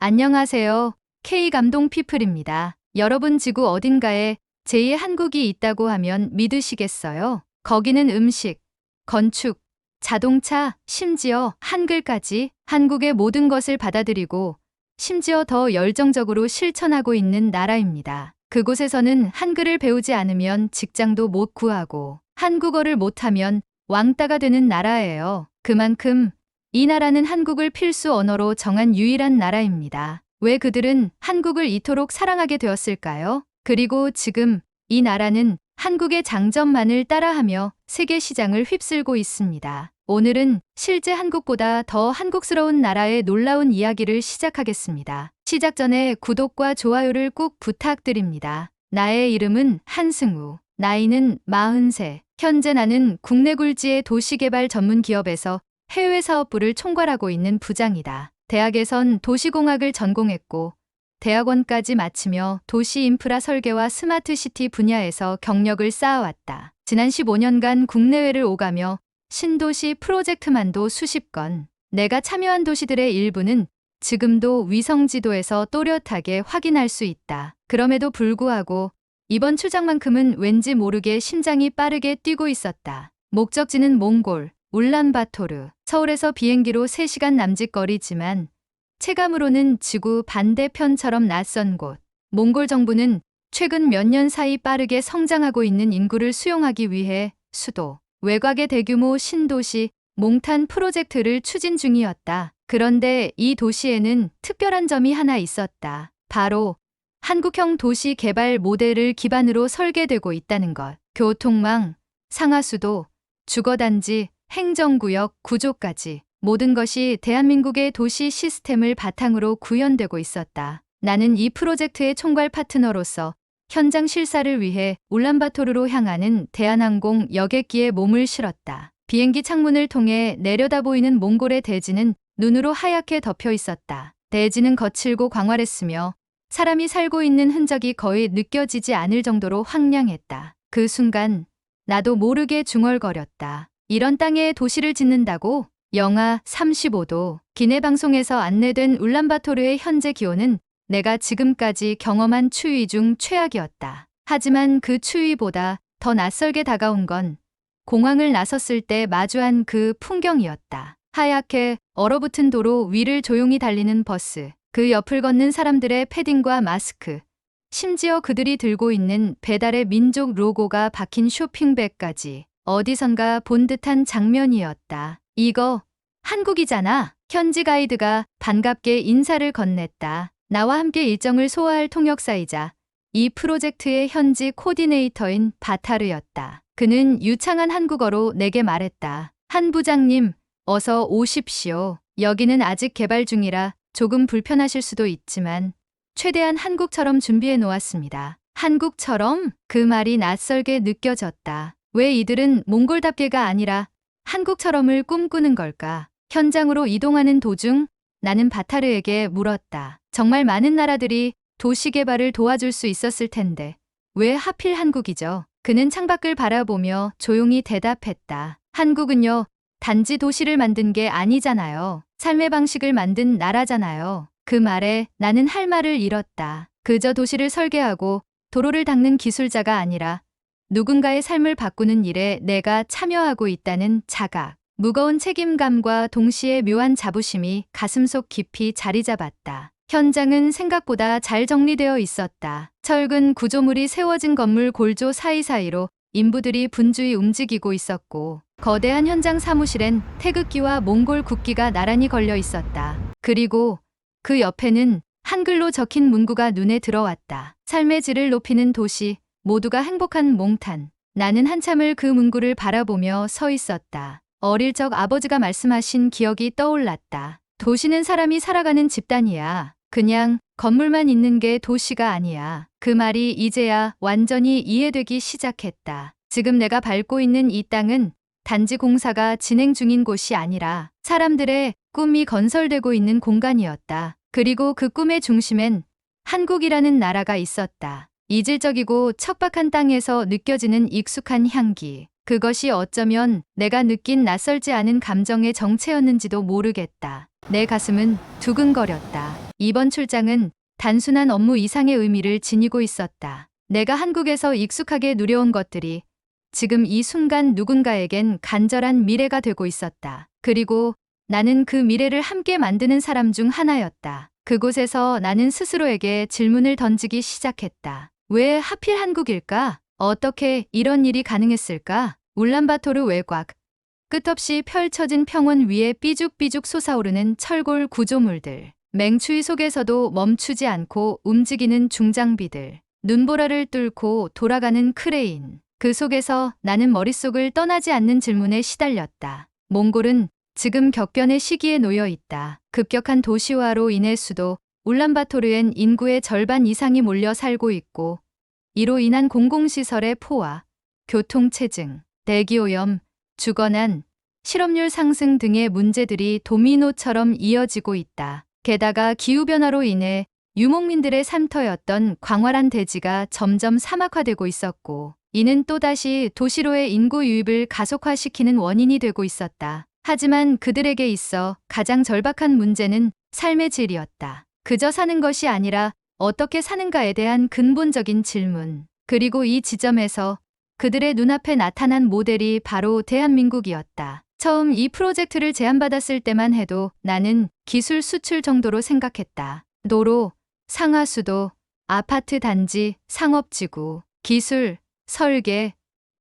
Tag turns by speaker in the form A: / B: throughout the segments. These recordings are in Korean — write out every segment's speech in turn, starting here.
A: 안녕하세요. K감동 피플입니다. 여러분 지구 어딘가에 제2의 한국이 있다고 하면 믿으시겠어요? 거기는 음식, 건축, 자동차, 심지어 한글까지 한국의 모든 것을 받아들이고 심지어 더 열정적으로 실천하고 있는 나라입니다. 그곳에서는 한글을 배우지 않으면 직장도 못 구하고 한국어를 못하면 왕따가 되는 나라예요. 그만큼 이 나라는 한국을 필수 언어로 정한 유일한 나라입니다. 왜 그들은 한국을 이토록 사랑하게 되었을까요? 그리고 지금 이 나라는 한국의 장점만을 따라하며 세계 시장을 휩쓸고 있습니다. 오늘은 실제 한국보다 더 한국스러운 나라의 놀라운 이야기를 시작하겠습니다. 시작 전에 구독과 좋아요를 꼭 부탁드립니다. 나의 이름은 한승우. 나이는 43. 현재 나는 국내 굴지의 도시개발 전문 기업에서 해외 사업부를 총괄하고 있는 부장이다. 대학에선 도시공학을 전공했고 대학원까지 마치며 도시 인프라 설계와 스마트시티 분야에서 경력을 쌓아왔다. 지난 15년간 국내외를 오가며 신도시 프로젝트만도 수십 건. 내가 참여한 도시들의 일부는 지금도 위성지도에서 또렷하게 확인할 수 있다. 그럼에도 불구하고 이번 출장만큼은 왠지 모르게 심장이 빠르게 뛰고 있었다. 목적지는 몽골, 울란바토르. 서울에서 비행기로 3시간 남짓 거리지만 체감으로는 지구 반대편처럼 낯선 곳. 몽골 정부는 최근 몇 년 사이 빠르게 성장하고 있는 인구를 수용하기 위해 수도, 외곽의 대규모 신도시 몽탄 프로젝트를 추진 중이었다. 그런데 이 도시에는 특별한 점이 하나 있었다. 바로 한국형 도시 개발 모델을 기반으로 설계되고 있다는 것. 교통망, 상하수도, 주거단지, 행정구역, 구조까지 모든 것이 대한민국의 도시 시스템을 바탕으로 구현되고 있었다. 나는 이 프로젝트의 총괄 파트너로서 현장 실사를 위해 울란바토르로 향하는 대한항공 여객기에 몸을 실었다. 비행기 창문을 통해 내려다 보이는 몽골의 대지는 눈으로 하얗게 덮여 있었다. 대지는 거칠고 광활했으며 사람이 살고 있는 흔적이 거의 느껴지지 않을 정도로 황량했다. 그 순간 나도 모르게 중얼거렸다. 이런 땅에 도시를 짓는다고? 영하 35도. 기내 방송에서 안내된 울란바토르의 현재 기온은 내가 지금까지 경험한 추위 중 최악이었다. 하지만 그 추위보다 더 낯설게 다가온 건 공항을 나섰을 때 마주한 그 풍경이었다. 하얗게 얼어붙은 도로 위를 조용히 달리는 버스. 그 옆을 걷는 사람들의 패딩과 마스크. 심지어 그들이 들고 있는 배달의 민족 로고가 박힌 쇼핑백까지. 어디선가 본 듯한 장면이었다. 이거 한국이잖아. 현지 가이드가 반갑게 인사를 건넸다. 나와 함께 일정을 소화할 통역사이자 이 프로젝트의 현지 코디네이터인 바타르였다. 그는 유창한 한국어로 내게 말했다. 한 부장님, 어서 오십시오. 여기는 아직 개발 중이라 조금 불편하실 수도 있지만 최대한 한국처럼 준비해 놓았습니다. 한국처럼? 그 말이 낯설게 느껴졌다. 왜 이들은 몽골답게가 아니라 한국처럼을 꿈꾸는 걸까? 현장으로 이동하는 도중 나는 바타르에게 물었다. 정말 많은 나라들이 도시 개발을 도와줄 수 있었을 텐데 왜 하필 한국이죠? 그는 창밖을 바라보며 조용히 대답했다. 한국은요, 단지 도시를 만든 게 아니잖아요. 삶의 방식을 만든 나라잖아요. 그 말에 나는 할 말을 잃었다. 그저 도시를 설계하고 도로를 닦는 기술자가 아니라 누군가의 삶을 바꾸는 일에 내가 참여하고 있다는 자각. 무거운 책임감과 동시에 묘한 자부심이 가슴속 깊이 자리 잡았다. 현장은 생각보다 잘 정리되어 있었다. 철근 구조물이 세워진 건물 골조 사이사이로 인부들이 분주히 움직이고 있었고 거대한 현장 사무실엔 태극기와 몽골 국기가 나란히 걸려 있었다. 그리고 그 옆에는 한글로 적힌 문구가 눈에 들어왔다. 삶의 질을 높이는 도시, 모두가 행복한 몽탄. 나는 한참을 그 문구를 바라보며 서 있었다. 어릴 적 아버지가 말씀하신 기억이 떠올랐다. 도시는 사람이 살아가는 집단이야. 그냥 건물만 있는 게 도시가 아니야. 그 말이 이제야 완전히 이해되기 시작했다. 지금 내가 밟고 있는 이 땅은 단지 공사가 진행 중인 곳이 아니라 사람들의 꿈이 건설되고 있는 공간이었다. 그리고 그 꿈의 중심엔 한국이라는 나라가 있었다. 이질적이고 척박한 땅에서 느껴지는 익숙한 향기. 그것이 어쩌면 내가 느낀 낯설지 않은 감정의 정체였는지도 모르겠다. 내 가슴은 두근거렸다. 이번 출장은 단순한 업무 이상의 의미를 지니고 있었다. 내가 한국에서 익숙하게 누려온 것들이 지금 이 순간 누군가에겐 간절한 미래가 되고 있었다. 그리고 나는 그 미래를 함께 만드는 사람 중 하나였다. 그곳에서 나는 스스로에게 질문을 던지기 시작했다. 왜 하필 한국일까? 어떻게 이런 일이 가능했을까? 울란바토르 외곽. 끝없이 펼쳐진 평원 위에 삐죽삐죽 솟아오르는 철골 구조물들. 맹추위 속에서도 멈추지 않고 움직이는 중장비들. 눈보라를 뚫고 돌아가는 크레인. 그 속에서 나는 머릿속을 떠나지 않는 질문에 시달렸다. 몽골은 지금 격변의 시기에 놓여 있다. 급격한 도시화로 인해 수도 울란바토르엔 인구의 절반 이상이 몰려 살고 있고 이로 인한 공공시설의 포화, 교통체증, 대기오염, 주거난, 실업률 상승 등의 문제들이 도미노처럼 이어지고 있다. 게다가 기후변화로 인해 유목민들의 삶터였던 광활한 대지가 점점 사막화되고 있었고 이는 또다시 도시로의 인구 유입을 가속화시키는 원인이 되고 있었다. 하지만 그들에게 있어 가장 절박한 문제는 삶의 질이었다. 그저 사는 것이 아니라 어떻게 사는가에 대한 근본적인 질문. 그리고 이 지점에서 그들의 눈앞에 나타난 모델이 바로 대한민국이었다. 처음 이 프로젝트를 제안받았을 때만 해도 나는 기술 수출 정도로 생각했다. 도로, 상하수도, 아파트 단지, 상업지구, 기술, 설계,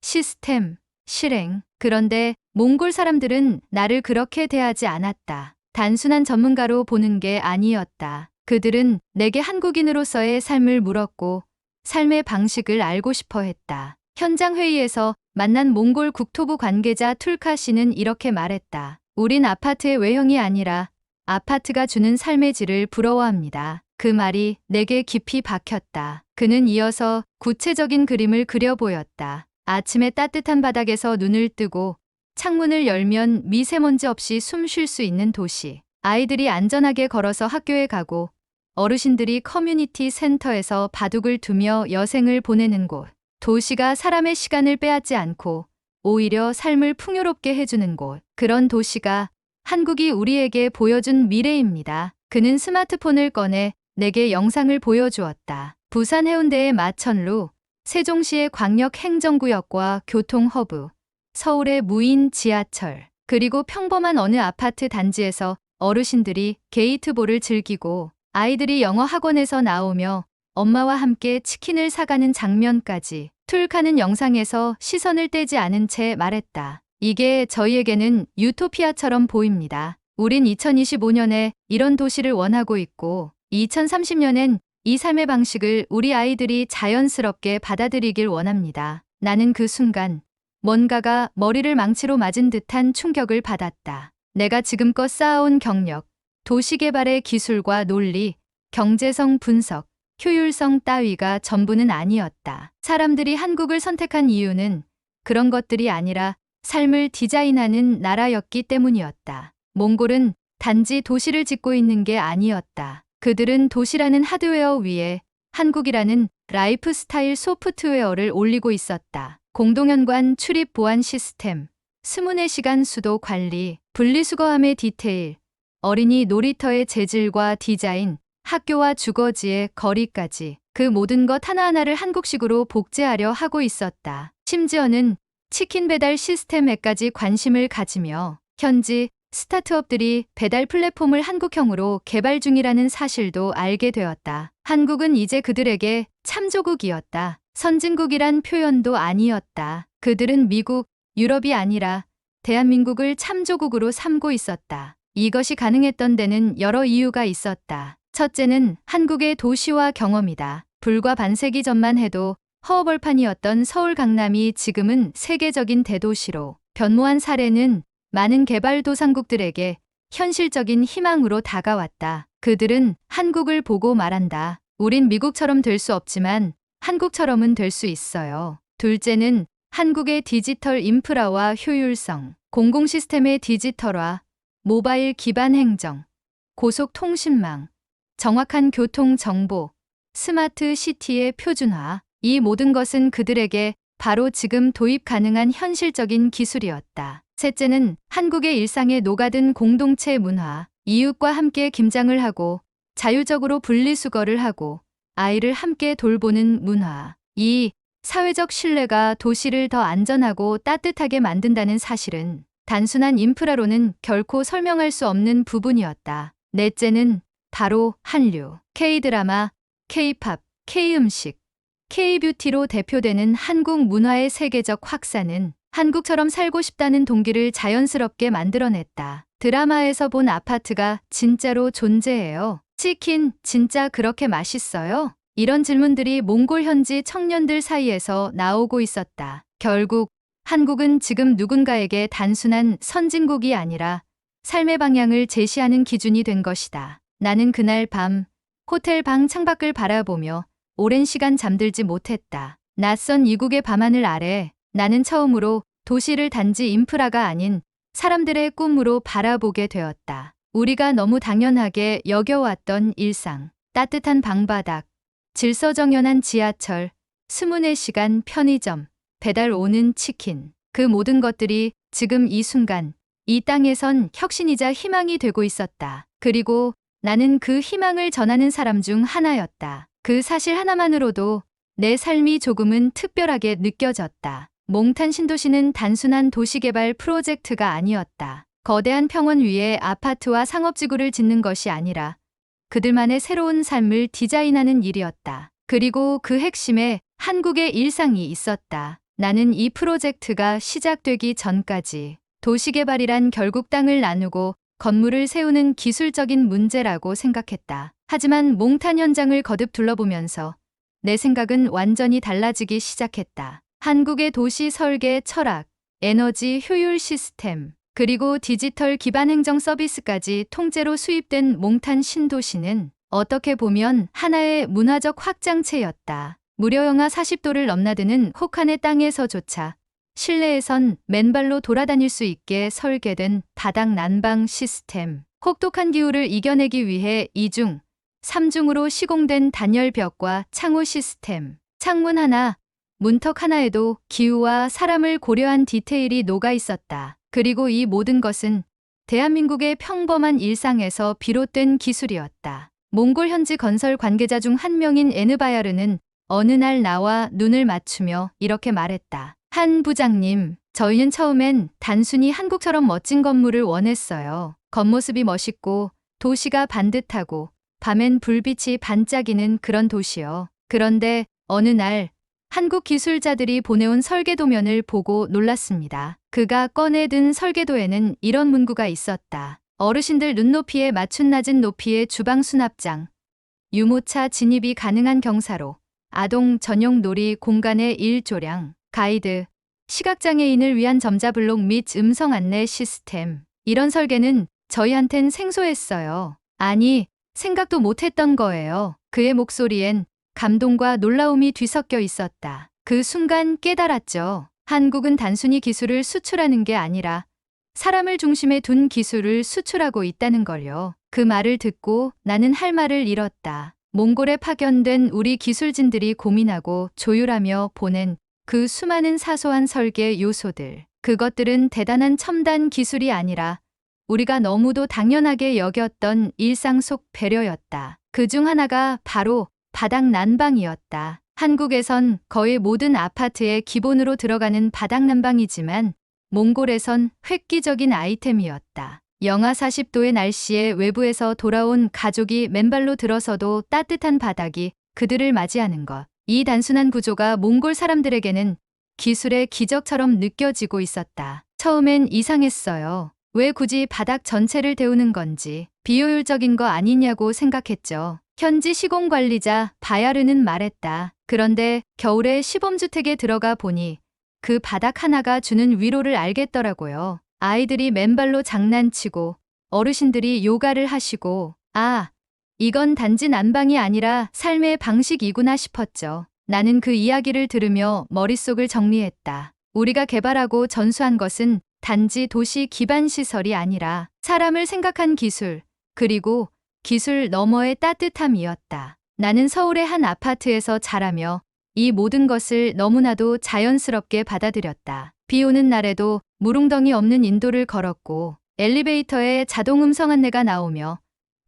A: 시스템, 실행. 그런데 몽골 사람들은 나를 그렇게 대하지 않았다. 단순한 전문가로 보는 게 아니었다. 그들은 내게 한국인으로서의 삶을 물었고 삶의 방식을 알고 싶어 했다. 현장 회의에서 만난 몽골 국토부 관계자 툴카 씨는 이렇게 말했다. 우린 아파트의 외형이 아니라 아파트가 주는 삶의 질을 부러워합니다. 그 말이 내게 깊이 박혔다. 그는 이어서 구체적인 그림을 그려 보였다. 아침에 따뜻한 바닥에서 눈을 뜨고 창문을 열면 미세먼지 없이 숨 쉴 수 있는 도시. 아이들이 안전하게 걸어서 학교에 가고 어르신들이 커뮤니티 센터에서 바둑을 두며 여생을 보내는 곳. 도시가 사람의 시간을 빼앗지 않고 오히려 삶을 풍요롭게 해주는 곳. 그런 도시가 한국이 우리에게 보여준 미래입니다. 그는 스마트폰을 꺼내 내게 영상을 보여주었다. 부산 해운대의 마천루, 세종시의 광역행정구역과 교통허브, 서울의 무인 지하철, 그리고 평범한 어느 아파트 단지에서 어르신들이 게이트볼을 즐기고 아이들이 영어 학원에서 나오며 엄마와 함께 치킨을 사가는 장면까지. 툴카는 영상에서 시선을 떼지 않은 채 말했다. 이게 저희에게는 유토피아처럼 보입니다. 우린 2025년에 이런 도시를 원하고 있고 2030년엔 이 삶의 방식을 우리 아이들이 자연스럽게 받아들이길 원합니다. 나는 그 순간 뭔가가 머리를 망치로 맞은 듯한 충격을 받았다. 내가 지금껏 쌓아온 경력, 도시개발의 기술과 논리, 경제성 분석, 효율성 따위가 전부는 아니었다. 사람들이 한국을 선택한 이유는 그런 것들이 아니라 삶을 디자인하는 나라였기 때문이었다. 몽골은 단지 도시를 짓고 있는 게 아니었다. 그들은 도시라는 하드웨어 위에 한국이라는 라이프 스타일 소프트웨어를 올리고 있었다. 공동연관 출입 보안 시스템, 24시간 수도 관리, 분리수거함의 디테일, 어린이 놀이터의 재질과 디자인, 학교와 주거지의 거리까지 그 모든 것 하나하나를 한국식으로 복제하려 하고 있었다. 심지어는 치킨 배달 시스템에까지 관심을 가지며 현지 스타트업들이 배달 플랫폼을 한국형으로 개발 중이라는 사실도 알게 되었다. 한국은 이제 그들에게 참조국이었다. 선진국이란 표현도 아니었다. 그들은 미국, 유럽이 아니라 대한민국을 참조국으로 삼고 있었다. 이것이 가능했던 데는 여러 이유가 있었다. 첫째는 한국의 도시화 경험이다. 불과 반세기 전만 해도 허허벌판이었던 서울 강남이 지금은 세계적인 대도시로 변모한 사례는 많은 개발도상국들에게 현실적인 희망으로 다가왔다. 그들은 한국을 보고 말한다. 우린 미국처럼 될 수 없지만 한국처럼은 될 수 있어요. 둘째는 한국의 디지털 인프라와 효율성, 공공시스템의 디지털화, 모바일 기반 행정, 고속통신망, 정확한 교통 정보, 스마트 시티의 표준화. 이 모든 것은 그들에게 바로 지금 도입 가능한 현실적인 기술이었다. 셋째는 한국의 일상에 녹아든 공동체 문화, 이웃과 함께 김장을 하고 자율적으로 분리수거를 하고 아이를 함께 돌보는 문화. 이 사회적 신뢰가 도시를 더 안전하고 따뜻하게 만든다는 사실은 단순한 인프라로는 결코 설명할 수 없는 부분이었다. 넷째는 바로 한류, K-드라마, K-팝, K-음식, K-뷰티로 대표되는 한국 문화의 세계적 확산은 한국처럼 살고 싶다는 동기를 자연스럽게 만들어냈다. 드라마에서 본 아파트가 진짜로 존재해요. 치킨 진짜 그렇게 맛있어요? 이런 질문들이 몽골 현지 청년들 사이에서 나오고 있었다. 결국 한국은 지금 누군가에게 단순한 선진국이 아니라 삶의 방향을 제시하는 기준이 된 것이다. 나는 그날 밤 호텔 방 창밖을 바라보며 오랜 시간 잠들지 못했다. 낯선 이국의 밤하늘 아래 나는 처음으로 도시를 단지 인프라가 아닌 사람들의 꿈으로 바라보게 되었다. 우리가 너무 당연하게 여겨왔던 일상, 따뜻한 방바닥, 질서정연한 지하철, 24시간 편의점, 배달 오는 치킨. 그 모든 것들이 지금 이 순간 이 땅에선 혁신이자 희망이 되고 있었다. 그리고 나는 그 희망을 전하는 사람 중 하나였다. 그 사실 하나만으로도 내 삶이 조금은 특별하게 느껴졌다. 몽탄 신도시는 단순한 도시개발 프로젝트가 아니었다. 거대한 평원 위에 아파트와 상업지구를 짓는 것이 아니라 그들만의 새로운 삶을 디자인하는 일이었다. 그리고 그 핵심에 한국의 일상이 있었다. 나는 이 프로젝트가 시작되기 전까지 도시개발이란 결국 땅을 나누고 건물을 세우는 기술적인 문제라고 생각했다. 하지만 몽탄 현장을 거듭 둘러보면서 내 생각은 완전히 달라지기 시작했다. 한국의 도시 설계 철학, 에너지 효율 시스템, 그리고 디지털 기반 행정 서비스까지 통째로 수입된 몽탄 신도시는 어떻게 보면 하나의 문화적 확장체였다. 무려 영하 40도를 넘나드는 혹한의 땅에서조차 실내에선 맨발로 돌아다닐 수 있게 설계된 바닥 난방 시스템. 혹독한 기후를 이겨내기 위해 2중, 3중으로 시공된 단열벽과 창호 시스템. 창문 하나, 문턱 하나에도 기후와 사람을 고려한 디테일이 녹아 있었다. 그리고 이 모든 것은 대한민국의 평범한 일상에서 비롯된 기술이었다. 몽골 현지 건설 관계자 중 한 명인 에느바야르는 어느 날 나와 눈을 맞추며 이렇게 말했다. 한 부장님, 저희는 처음엔 단순히 한국처럼 멋진 건물을 원했어요. 겉모습이 멋있고 도시가 반듯하고 밤엔 불빛이 반짝이는 그런 도시요. 그런데 어느 날 한국 기술자들이 보내온 설계도면을 보고 놀랐습니다. 그가 꺼내든 설계도에는 이런 문구가 있었다. 어르신들 눈높이에 맞춘 낮은 높이의 주방 수납장, 유모차 진입이 가능한 경사로, 아동 전용 놀이 공간의 일조량, 가이드, 시각장애인을 위한 점자블록 및 음성 안내 시스템. 이런 설계는 저희한텐 생소했어요. 아니, 생각도 못했던 거예요. 그의 목소리엔 감동과 놀라움이 뒤섞여 있었다. 그 순간 깨달았죠. 한국은 단순히 기술을 수출하는 게 아니라 사람을 중심에 둔 기술을 수출하고 있다는 걸요. 그 말을 듣고 나는 할 말을 잃었다. 몽골에 파견된 우리 기술진들이 고민하고 조율하며 보낸 그 수많은 사소한 설계 요소들. 그것들은 대단한 첨단 기술이 아니라 우리가 너무도 당연하게 여겼던 일상 속 배려였다. 그중 하나가 바로 바닥 난방이었다. 한국에선 거의 모든 아파트에 기본으로 들어가는 바닥 난방이지만 몽골에선 획기적인 아이템이었다. 영하 40도의 날씨에 외부에서 돌아온 가족이 맨발로 들어서도 따뜻한 바닥이 그들을 맞이하는 것. 이 단순한 구조가 몽골 사람들에게는 기술의 기적처럼 느껴지고 있었다. 처음엔 이상했어요. 왜 굳이 바닥 전체를 데우는 건지 비효율적인 거 아니냐고 생각했죠. 현지 시공관리자 바야르는 말했다. 그런데 겨울에 시범주택에 들어가 보니 그 바닥 하나가 주는 위로를 알겠더라고요. 아이들이 맨발로 장난치고 어르신들이 요가를 하시고 이건 단지 난방이 아니라 삶의 방식이구나 싶었죠. 나는 그 이야기를 들으며 머릿속을 정리했다. 우리가 개발하고 전수한 것은 단지 도시 기반 시설이 아니라 사람을 생각한 기술, 그리고 기술 너머의 따뜻함이었다. 나는 서울의 한 아파트에서 자라며 이 모든 것을 너무나도 자연스럽게 받아들였다. 비 오는 날에도 무릉덩이 없는 인도를 걸었고 엘리베이터에 자동 음성 안내가 나오며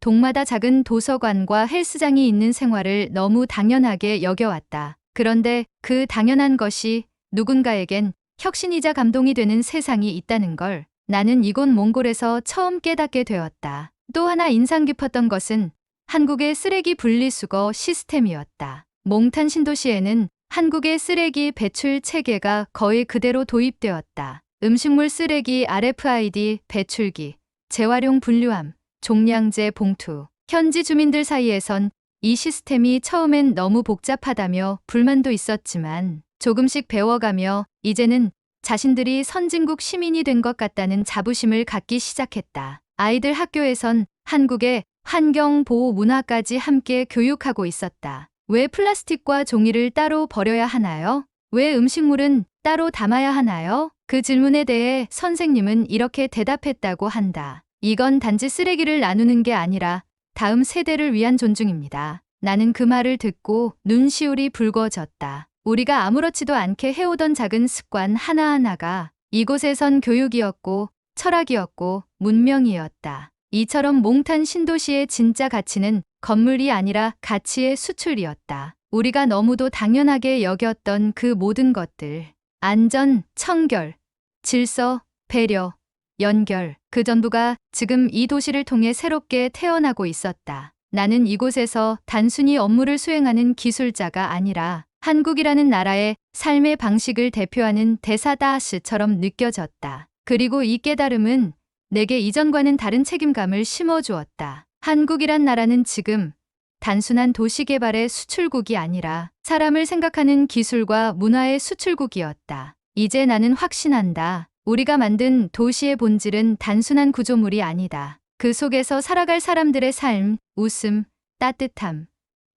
A: 동마다 작은 도서관과 헬스장이 있는 생활을 너무 당연하게 여겨왔다. 그런데 그 당연한 것이 누군가에겐 혁신이자 감동이 되는 세상이 있다는 걸 나는 이곳 몽골에서 처음 깨닫게 되었다. 또 하나 인상 깊었던 것은 한국의 쓰레기 분리수거 시스템이었다. 몽탄 신도시에는 한국의 쓰레기 배출 체계가 거의 그대로 도입되었다. 음식물 쓰레기 RFID 배출기, 재활용 분류함, 종량제 봉투. 현지 주민들 사이에선 이 시스템이 처음엔 너무 복잡하다며 불만도 있었지만 조금씩 배워가며 이제는 자신들이 선진국 시민이 된 것 같다는 자부심을 갖기 시작했다. 아이들 학교에선 한국의 환경 보호 문화까지 함께 교육하고 있었다. 왜 플라스틱과 종이를 따로 버려야 하나요? 왜 음식물은 따로 담아야 하나요? 그 질문에 대해 선생님은 이렇게 대답했다고 한다. 이건 단지 쓰레기를 나누는 게 아니라 다음 세대를 위한 존중입니다. 나는 그 말을 듣고 눈시울이 붉어졌다. 우리가 아무렇지도 않게 해오던 작은 습관 하나하나가 이곳에선 교육이었고 철학이었고 문명이었다. 이처럼 몽탄 신도시의 진짜 가치는 건물이 아니라 가치의 수출이었다. 우리가 너무도 당연하게 여겼던 그 모든 것들. 안전, 청결, 질서, 배려, 연결. 그 전부가 지금 이 도시를 통해 새롭게 태어나고 있었다. 나는 이곳에서 단순히 업무를 수행하는 기술자가 아니라 한국이라는 나라의 삶의 방식을 대표하는 대사다스처럼 느껴졌다. 그리고 이 깨달음은 내게 이전과는 다른 책임감을 심어주었다. 한국이란 나라는 지금 단순한 도시 개발의 수출국이 아니라 사람을 생각하는 기술과 문화의 수출국이었다. 이제 나는 확신한다. 우리가 만든 도시의 본질은 단순한 구조물이 아니다. 그 속에서 살아갈 사람들의 삶, 웃음, 따뜻함,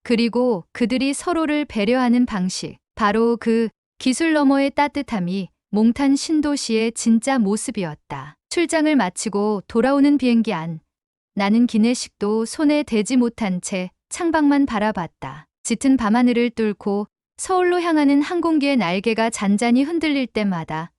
A: 그리고 그들이 서로를 배려하는 방식. 바로 그 기술 너머의 따뜻함이 몽탄 신도시의 진짜 모습이었다. 출장을 마치고 돌아오는 비행기 안. 나는 기내식도 손에 대지 못한 채 창밖만 바라봤다. 짙은 밤하늘을 뚫고 서울로 향하는 항공기의 날개가 잔잔히 흔들릴 때마다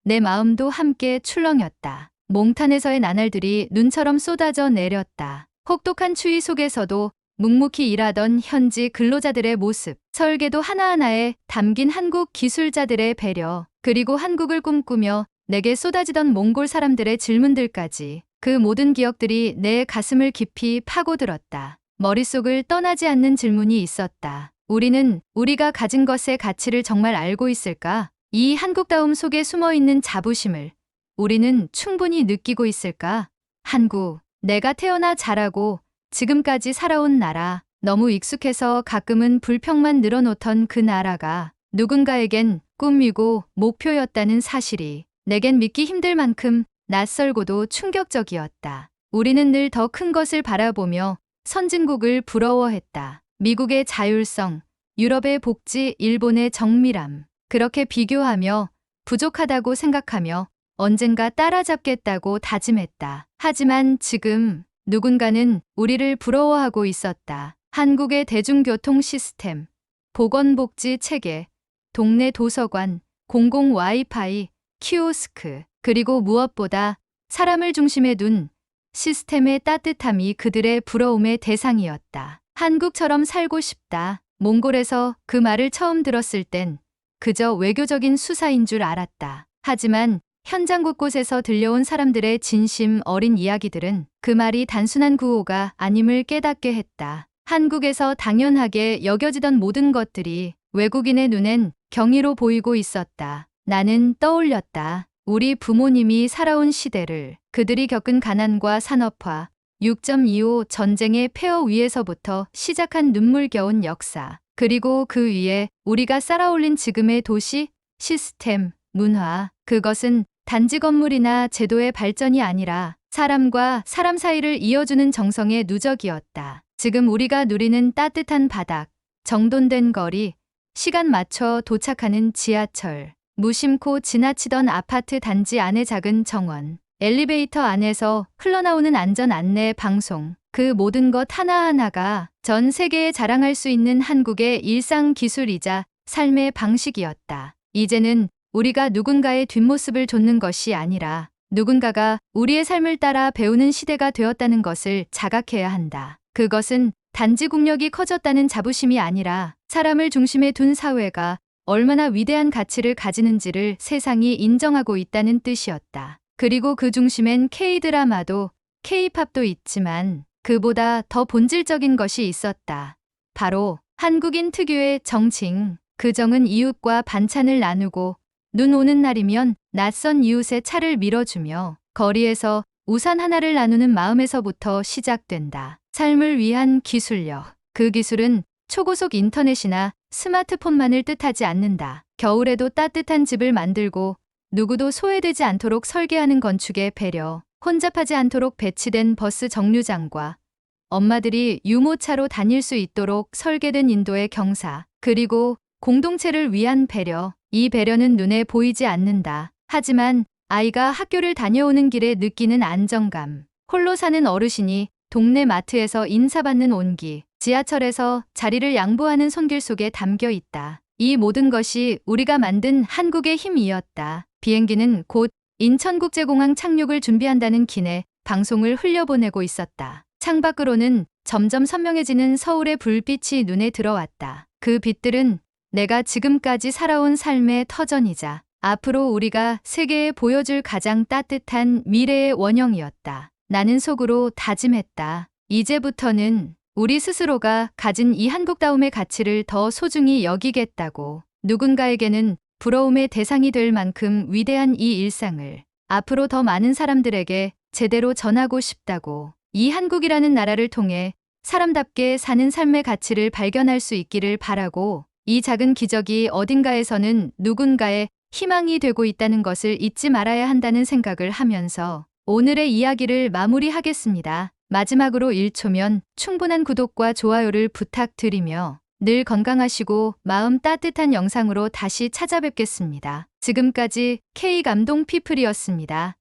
A: 내 마음도 함께 출렁였다. 몽탄에서의 나날들이 눈처럼 쏟아져 내렸다. 혹독한 추위 속에서도 묵묵히 일하던 현지 근로자들의 모습, 설계도 하나하나에 담긴 한국 기술자들의 배려, 그리고 한국을 꿈꾸며 내게 쏟아지던 몽골 사람들의 질문들까지 그 모든 기억들이 내 가슴을 깊이 파고들었다. 머릿속을 떠나지 않는 질문이 있었다. 우리가 가진 것의 가치를 정말 알고 있을까? 이 한국다움 속에 숨어있는 자부심을 우리는 충분히 느끼고 있을까? 한국, 내가 태어나 자라고 지금까지 살아온 나라, 너무 익숙해서 가끔은 불평만 늘어놓던 그 나라가 누군가에겐 꿈이고 목표였다는 사실이 내겐 믿기 힘들 만큼 낯설고도 충격적이었다. 우리는 늘 더 큰 것을 바라보며 선진국을 부러워했다. 미국의 자율성, 유럽의 복지, 일본의 정밀함. 그렇게 비교하며 부족하다고 생각하며 언젠가 따라잡겠다고 다짐했다. 하지만 지금 누군가는 우리를 부러워하고 있었다. 한국의 대중교통 시스템, 보건복지 체계, 동네 도서관, 공공 와이파이, 키오스크, 그리고 무엇보다 사람을 중심에 둔 시스템의 따뜻함이 그들의 부러움의 대상이었다. 한국처럼 살고 싶다. 몽골에서 그 말을 처음 들었을 땐 그저 외교적인 수사인 줄 알았다. 하지만 현장 곳곳에서 들려온 사람들의 진심 어린 이야기들은 그 말이 단순한 구호가 아님을 깨닫게 했다. 한국에서 당연하게 여겨지던 모든 것들이 외국인의 눈엔 경이로 보이고 있었다. 나는 떠올렸다. 우리 부모님이 살아온 시대를, 그들이 겪은 가난과 산업화, 6.25 전쟁의 폐허 위에서부터 시작한 눈물겨운 역사, 그리고 그 위에 우리가 쌓아올린 지금의 도시, 시스템, 문화. 그것은 단지 건물이나 제도의 발전이 아니라 사람과 사람 사이를 이어주는 정성의 누적이었다. 지금 우리가 누리는 따뜻한 바닥, 정돈된 거리, 시간 맞춰 도착하는 지하철, 무심코 지나치던 아파트 단지 안의 작은 정원, 엘리베이터 안에서 흘러나오는 안전 안내 방송, 그 모든 것 하나하나가 전 세계에 자랑할 수 있는 한국의 일상 기술이자 삶의 방식이었다. 이제는 우리가 누군가의 뒷모습을 좇는 것이 아니라 누군가가 우리의 삶을 따라 배우는 시대가 되었다는 것을 자각해야 한다. 그것은 단지 국력이 커졌다는 자부심이 아니라 사람을 중심에 둔 사회가 얼마나 위대한 가치를 가지는지를 세상이 인정하고 있다는 뜻이었다. 그리고 그 중심엔 K-드라마도 K-팝도 있지만 그보다 더 본질적인 것이 있었다. 바로 한국인 특유의 정칭. 그 정은 이웃과 반찬을 나누고 눈 오는 날이면 낯선 이웃의 차를 밀어주며 거리에서 우산 하나를 나누는 마음에서부터 시작된다. 삶을 위한 기술력. 그 기술은 초고속 인터넷이나 스마트폰만을 뜻하지 않는다. 겨울에도 따뜻한 집을 만들고 누구도 소외되지 않도록 설계하는 건축의 배려, 혼잡하지 않도록 배치된 버스 정류장과 엄마들이 유모차로 다닐 수 있도록 설계된 인도의 경사, 그리고 공동체를 위한 배려. 이 배려는 눈에 보이지 않는다. 하지만 아이가 학교를 다녀오는 길에 느끼는 안정감, 홀로 사는 어르신이 동네 마트에서 인사받는 온기, 지하철에서 자리를 양보하는 손길 속에 담겨 있다. 이 모든 것이 우리가 만든 한국의 힘이었다. 비행기는 곧 인천국제공항 착륙을 준비한다는 기내 방송을 흘려보내고 있었다. 창밖으로는 점점 선명해지는 서울의 불빛이 눈에 들어왔다. 그 빛들은 내가 지금까지 살아온 삶의 터전이자 앞으로 우리가 세계에 보여줄 가장 따뜻한 미래의 원형이었다. 나는 속으로 다짐했다. 이제부터는 우리 스스로가 가진 이 한국다움의 가치를 더 소중히 여기겠다고. 누군가에게는 부러움의 대상이 될 만큼 위대한 이 일상을 앞으로 더 많은 사람들에게 제대로 전하고 싶다고. 이 한국이라는 나라를 통해 사람답게 사는 삶의 가치를 발견할 수 있기를 바라고, 이 작은 기적이 어딘가에서는 누군가의 희망이 되고 있다는 것을 잊지 말아야 한다는 생각을 하면서 오늘의 이야기를 마무리하겠습니다. 마지막으로 1초면 충분한 구독과 좋아요를 부탁드리며 늘 건강하시고 마음 따뜻한 영상으로 다시 찾아뵙겠습니다. 지금까지 K감동 피플이었습니다.